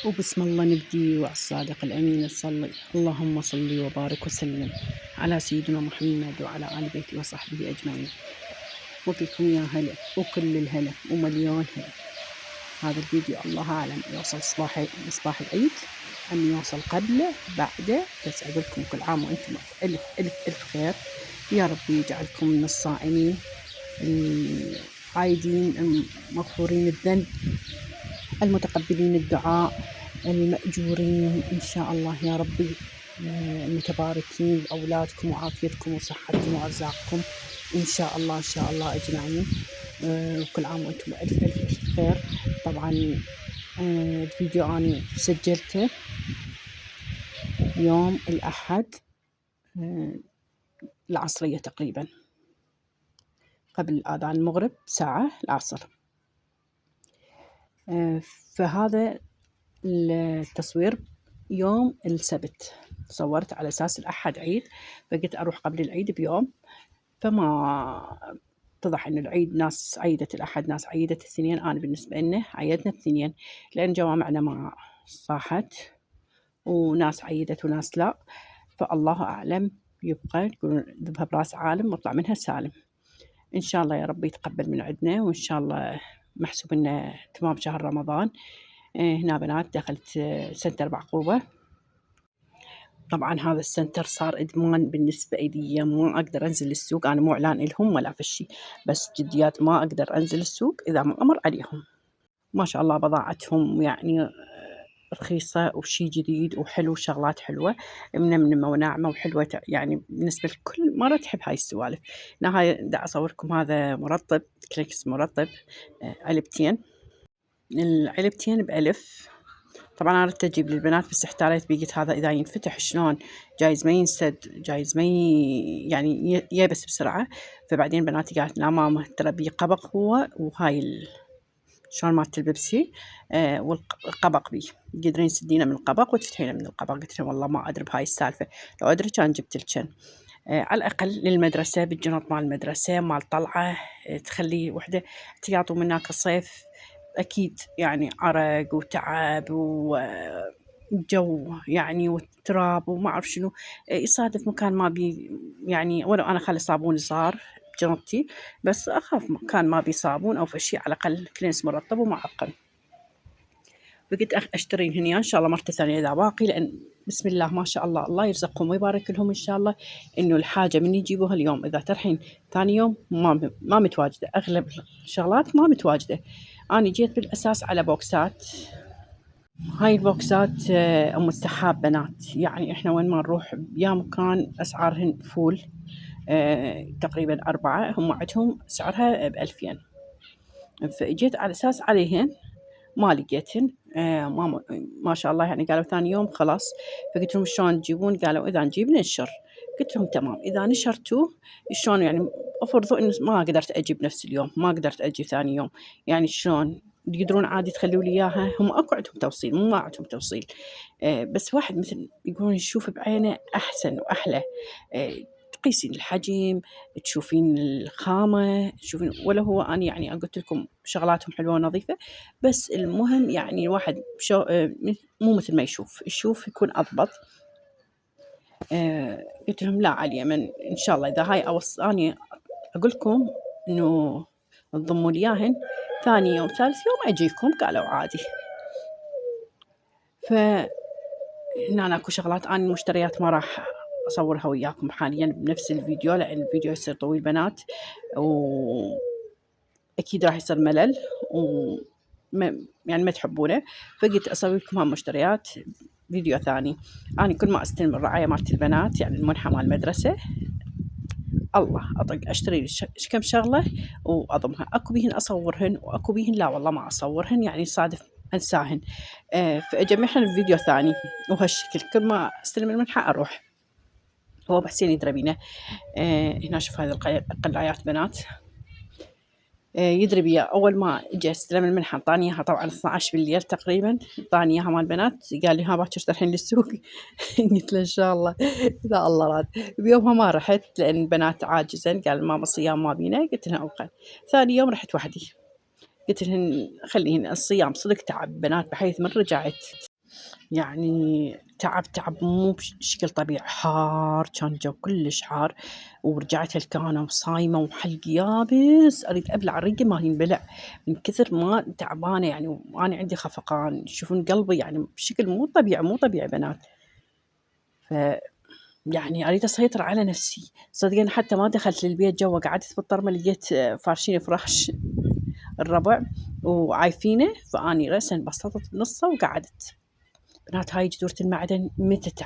وبسم الله نبدي وعلى الصادق الأمين نصلي. اللهم صل وبارك وسلم على سيدنا محمد وعلى آل بيته وصحبه أجمعين. وبكم يا هلا وكل الهلا ومليون هلا. هذا الفيديو الله أعلم يوصل صباح العيد أم يوصل قبله بعده، بس أقول لكم كل عام وأنتم ألف ألف ألف خير. يا رب يجعلكم من الصائمين العايدين المغفورين الذنب المتقبلين الدعاء المأجورين إن شاء الله يا ربي، المتباركين بأولادكم وعافيتكم وصحتكم وأرزاقكم إن شاء الله إن شاء الله أجمعين. وكل عام وأنتم ألف ألف ألف خير. طبعا الفيديو أنا سجلته يوم الأحد العصرية تقريبا، قبل آذان المغرب ساعة العصر. فهذا التصوير يوم السبت، صورت على أساس الأحد عيد، فقلت أروح قبل العيد بيوم، فما اتضح إنه العيد ناس عيدت الأحد ناس عيدت الاثنين. أنا بالنسبة لنا عيدنا الاثنين لأن جوامعنا ما صاحت، وناس عيدت وناس لا، فالله أعلم. يبقى يقولون ذبها براس عالم واطلع منها سالم إن شاء الله. يا رب يتقبل من عندنا، وإن شاء الله محسوب إنه تمام شهر رمضان. هنا بنات دخلت سنتر بعقوبة. طبعا هذا السنتر صار إدمان بالنسبة لي، ما أقدر أنزل السوق. أنا مو إعلان إلهم ولا في شيء، بس جديات ما أقدر أنزل السوق إذا ما أمر عليهم. ما شاء الله بضاعتهم يعني رخيصة وشي جديد وحلو، شغلات حلوة منمنمة وناعمة وحلوة، يعني بالنسبة لكل مرة تحب هاي السوالف. هاي دا أصوركم هذا مرطب كليكس، مرطب علبتين، العلبتين بألف. طبعا أنا أردت أجيب للبنات بس احتاريت بيقت هذا إذا ينفتح شلون، جايز ما ينسد، جايز ما يعني يبس بسرعة. فبعدين بناتي قالت لا ماما ترى بيه قبق هو، وهاي شلون مالت البيبسي والقبق بيه، تقدرين تسدينه من القبق وتفتحينه من القبق. قلت لهم والله ما أدري بهاي السالفة، لو أدري كان جبت لكن. على الأقل للمدرسة بالجنط مال المدرسة مال طلعة، تخلي وحدة احتياط من هناك الصيف أكيد يعني عرق وتعب وجو يعني والتراب وما أعرف شنو، يصادف مكان ما بي يعني، ولو أنا خلي صابون صار بجنطتي بس أخاف مكان ما بي صابون أو فشي، على الأقل كلينس مرطب ومعقم. فقلت أشتري هني إن شاء الله مرة ثانية إذا باقي، لأن بسم الله ما شاء الله الله يرزقهم ويبارك لهم إن شاء الله، إنه الحاجة من يجيبوها اليوم إذا ترحين ثاني يوم ما متواجدة، أغلب الشغلات ما متواجدة. أنا جيت بالأساس على بوكسات، هاي البوكسات أم السحاب بنات، يعني إحنا وين ما نروح يا مكان أسعارهن فول. تقريبا 4 هم عندهم سعرها ب2000، فجيت على أساس عليهن ما لقيتهن. ما شاء الله يعني قالوا ثاني يوم خلاص. فقلت لهم شلون تجيبون؟ قالوا إذا نجيب ننشر. قلت لهم تمام، إذا نشرتوه شلون يعني؟ أفرضوا إن ما قدرت أجيب نفس اليوم، ما قدرت أجيب ثاني يوم، يعني شلون تقدرون عادي تخلوا لي إياها؟ هم أكو عندهم توصيل، مو ما عندهم توصيل. بس واحد مثل يقولون يشوف بعينه أحسن وأحلى. تقيسين الحجم، تشوفين الخامة، تشوفين، ولا هو أنا يعني قلت لكم شغلاتهم حلوة ونظيفة، بس المهم يعني الواحد مو مثل ما يشوف يكون أضبط. قلت لهم لا على اليمن إن شاء الله إذا هاي أنا أقول لكم إنه تضموا لي إياهن ثاني يوم ثالث يوم أجيكم. قالوا عادي. هنا أكو شغلات أنا المشتريات ما راح أصورها وياكم حاليا بنفس الفيديو، لأن الفيديو يصير طويل بنات، وأكيد راح يصير ملل يعني ما تحبونه. فقلت أسوي لكم هالمشتريات فيديو ثاني. أنا كل ما أستلم الرعاية مالت البنات يعني المنحة مال المدرسة، الله أطق أشتري لي كم شغلة وأضمها. أكو بيهن أصورهن وأكو بيهن لا والله ما أصورهن، يعني صادف أنساهن. فأجمعهن بفيديو ثاني، وهالشكل كل ما أستلم المنحة أروح. هو بحسين يدري بينا. هنا شوف هذه القلايات بنات، يدري بيا. أول ما إجا استلم المنحة أعطاني إياها طبعا 12 بالليل تقريبا، أعطاني إياها مال البنات، قال لي ها باكر تروحين للسوق. قلت له إن شاء الله إذا الله راد. بيومها ما رحت لأن البنات عاجزن، قال ماما الصيام ما بينا. قلت لها أوقع. ثاني يوم رحت وحدي، قلت لهن خليهن الصيام صدق تعب بنات، بحيث من رجعت يعني تعب مو بشكل طبيعي، حار كان الجو كلش حار، ورجعت هالكانة وصايمة وحلقي يابس أريد أبلع الرقة ما ينبلع من كثر ما تعبانة يعني، وأنا عندي خفقان يشوفون قلبي يعني بشكل مو طبيعي بنات. ف يعني أريد أسيطر على نفسي صدقين. حتى ما دخلت للبيت جوا، قعدت بالطرمة لقيت فارشين فراش الربع وعايفينه، فأني رأسا بسطت بنصه وقعدت. بنات هاي جذورة المعدن متت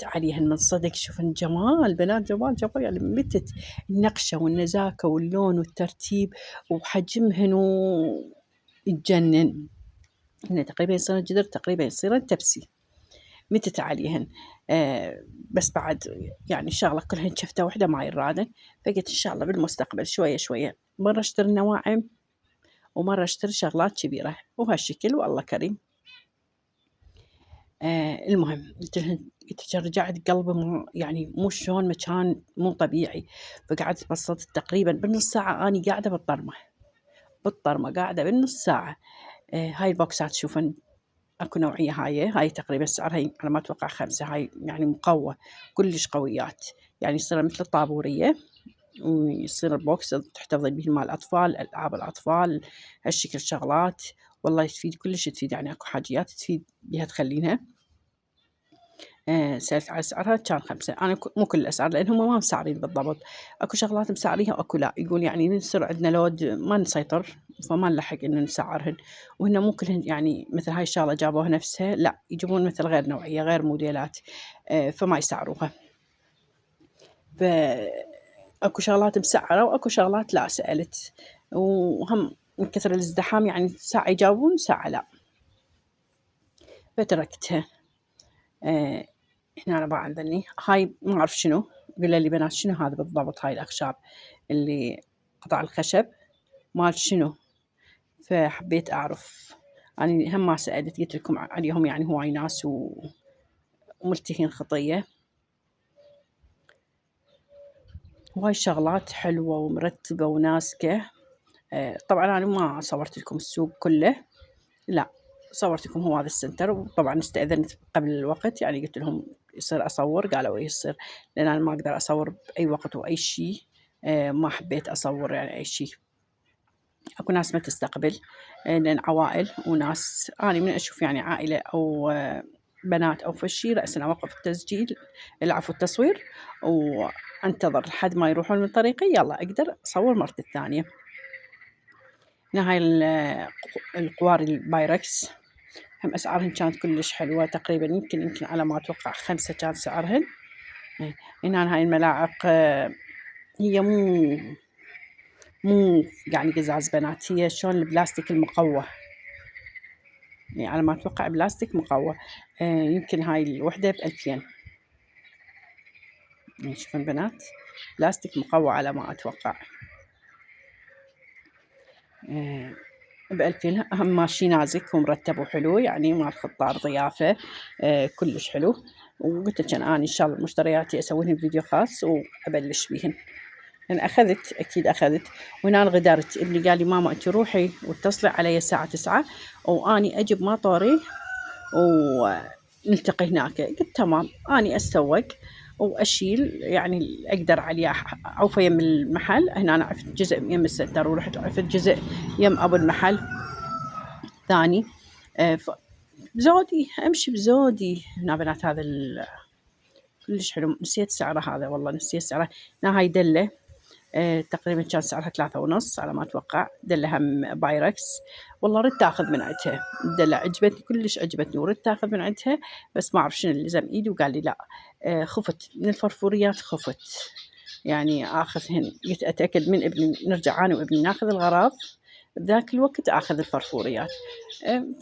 عليهن من صدق. شوفن جمال بنات، جمال يعني متت، النقشة والنزاكة واللون والترتيب وحجمهن يتجنن. هن تقريبا يصيرن جذر، تقريبا يصيرن تبسي، متت عليهن. بس بعد يعني شغلة كلهن شفتة واحدة ما يرادن. فقلت إن شاء الله بالمستقبل شوية مرة اشتري نواعم ومرة اشتري شغلات كبيرة وهالشكل، والله كريم. المهم قلت رجعت قلبي يعني مو شلون ما كان مو طبيعي. فقعدت بسطت تقريبا بالنص ساعة أني قاعدة بالطرمة قاعدة بالنص ساعة. هاي البوكسات شوفن اكو نوعية، هاي تقريبا سعرها على ما اتوقع 5. هاي يعني مقوى كلش قويات، يعني يصير مثل الطابورية، ويصير البوكس تحتفظين به مال الأطفال، ألعاب الأطفال، هالشكل شغلات. والله تفيد كلش، تفيد يعني اكو حاجيات تفيد بها تخلينها. سألت على سعرها كان 5. أنا مو كل الأسعار لأن هم ما مسعرين بالضبط، أكو شغلات مسعريها وأكو لا. يقول يعني يصير عندنا لود ما نسيطر، فما نلحق إنه نسعرهن. وهن مو كلهن يعني مثل هاي الشغلة جابوها نفسها، لا يجيبون مثل غير نوعية غير موديلات، فما يسعروها. فأكو شغلات مسعرة وأكو شغلات لا. سألت وهم من كثر الازدحام يعني ساعة يجاوبون ساعة لا، فتركتها. هنا أنا بقى عندني هاي ما أعرف شنو، قل لي بنات شنو هذا بالضبط. هاي الأخشاب اللي قطع الخشب مال شنو، فحبيت أعرف. أنا هم ما سألت، قلت لكم عليهم يعني هواي ناس وملتهين خطية. هواي شغلات حلوة ومرتبة وناسكة. طبعا أنا ما صورت لكم السوق كله، لا صورت لكم هو هذا السنتر. وطبعا استأذنت قبل الوقت، يعني قلت لهم يصير أصور، قالوا إيه يصير، لأن أنا ما أقدر أصور بأي وقت وأي شيء. ما حبيت أصور يعني أي شيء. أكو ناس ما تستقبل، لأن عوائل وناس. أنا من أشوف يعني عائلة أو بنات أو فشي رأسا أوقف التسجيل، العفو التصوير، وأنتظر لحد ما يروحون من طريقي يلا أقدر أصور مرة الثانية. هاي القواري البايركس هم أسعارهن كانت كلش حلوة، تقريبا يمكن على ما أتوقع 5 كان سعرهن. هنا هاي الملاعق هي مو يعني قزاز بنات، هي شلون البلاستيك المقوى، يعني على ما أتوقع بلاستيك مقوى. يمكن هاي الوحدة ب2000. شوفن بنات بلاستيك مقوى على ما أتوقع ب2000. هم ماشي نازك ومرتب وحلو، يعني مال خضار ضيافة كلش حلو. وقلت لك أنا إن شاء الله مشترياتي أسويهن فيديو خاص وأبلش بيهن. أنا أخذت أكيد أخذت. وهنا غدرت، ابني قال لي ماما أنت روحي واتصلي علي الساعة 9 وأني أجيب مطوري ونلتقي هناك. قلت تمام. أني أستوق وأشيل يعني أقدر عليه عوفة يم المحل. هنا أنا عرفت جزء يم السنتر، ورحت عرفت جزء يم أبو المحل ثاني. بزودي أمشي بزودي. هنا بنات هذا كلش حلو، نسيت سعره هذا، والله نسيت سعره. هنا هاي دلة تقريبا كان سعرها 3.5 على ما أتوقع. دلة هم بايركس، والله ردت أخذ من عندها الدلة، عجبتني كلش عجبتني، وردت أخذ من عندها بس ما أعرف شنو اللي لزم إيدي وقال لي لا. خفت من الفرفوريات، خفت يعني آخذهن. قلت أتأكد من ابني، نرجع أنا وابني ناخذ الغراض بذاك الوقت آخذ الفرفوريات.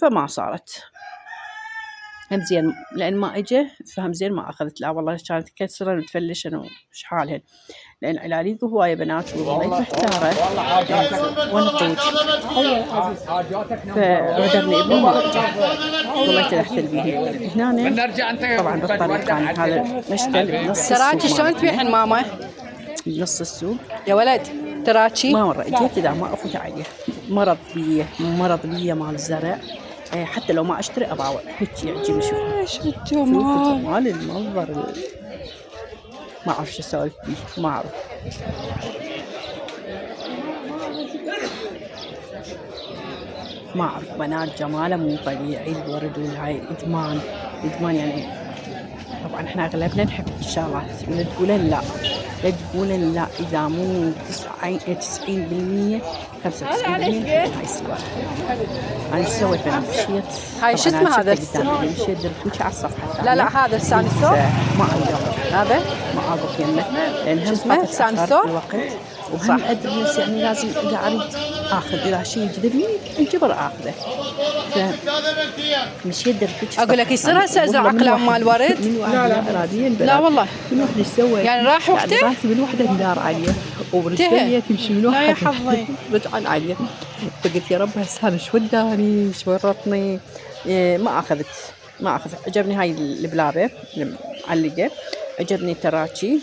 فما صارت. هم زين لأن ما إجا، فهم زين ما أخذت. لا والله كانت كسرة وتفلشن وش حالهن، لأن علاليق هواية بنات وظليت محتارة ونقود. فغدرني ابني وما رجع، ظليت أحثل بيه. هنا طبعا بالطريق هذا مشتل بنص تراكي السوق، شلون تبيعين ماما؟ بنص السوق يا ولد تراكي ما مرة اجيت اذا ما افوت عليه. مرض بيه مال الزرع، حتى لو ما أشتري أبغى هيك يعجبني. شوفوا شوفوا الجمال. جمال المنظر. ما أعرف شو أسولف فيه، ما أعرف. ما أعرف بنات جماله مو طبيعي. الورد والهاي إدمان يعني. طبعا احنا اغلبنا نحب الشغلات، لا تقولن لا، لا تقولن لا، اذا مو 90% 95% نحب هاي السوالف. انا ايش سويت بنات؟ مشيت. هاي شو اسمه هذا؟ مشيت درت على الصفحه الثانيه. لا هذا لسان الثوب. ما اقدر هذا ما اقف يمه، لان هم اسمه لسان الثوب الوقت، وهم ادري يعني لازم اذا اريد اخذ، اذا شيء يجذبني انجبر اخذه. فمشيت درت. اقول لك يصير هسه ازرع اقلام مال ورد. لا اراديا لا والله. من وحده سوى يعني راح وقته؟ يعني راسي من وحده ندار عليه ورجلي تمشي من لا يا وحده حظي. رجعان عليه. فقلت يا رب هسه هذا شو وداني، شو ورطني. ما اخذت. عجبني هاي البلابه المعلقه، عجبني تراكي.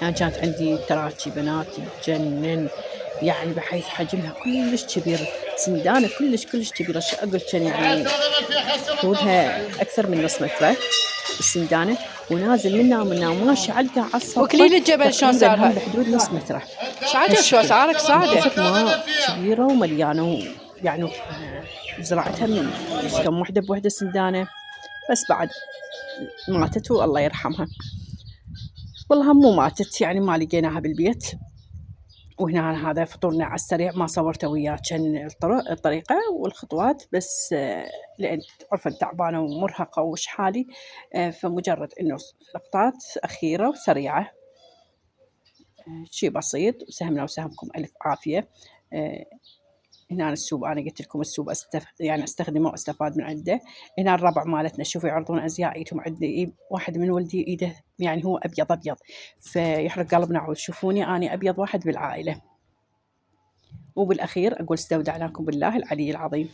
يعني كانت عندي تراكي بنات تجنن، يعني بحيث حجمها كلش كبير، سندانه كلش كبيره. شو اقول كان يعني طولها اكثر من نص متر السندانه، ونازل منها ماشي علقه على الصف. وكليل الجبل شلون صار هاي؟ بحدود نص متر. شعاجة شو اسعارك صاعده؟ ماء كبيره ومليانه، يعني زرعتها من كم وحده بوحده سندانه، بس بعد ماتت والله يرحمها. والله هم مو ماتت، يعني ما لقيناها بالبيت. وهنا هذا فطورنا على السريع، ما صورته وياك كان الطريقة والخطوات، بس لأن عرفت تعبانة ومرهقة وش حالي، فمجرد إنه لقطات أخيرة وسريعة، شيء بسيط. وسهمنا وسهمكم ألف عافية. هنا السوب أنا قلت لكم السوب يعني أستخدمه وأستفاد من عنده. هنا الربع مالتنا، شوفوا يعرضون أزياء إيدهم عندي. واحد من ولدي إيده يعني هو أبيض فيحرق قلبنا عود. شوفوني أنا أبيض واحد بالعائلة. وبالأخير أقول استودعناكم بالله العلي العظيم.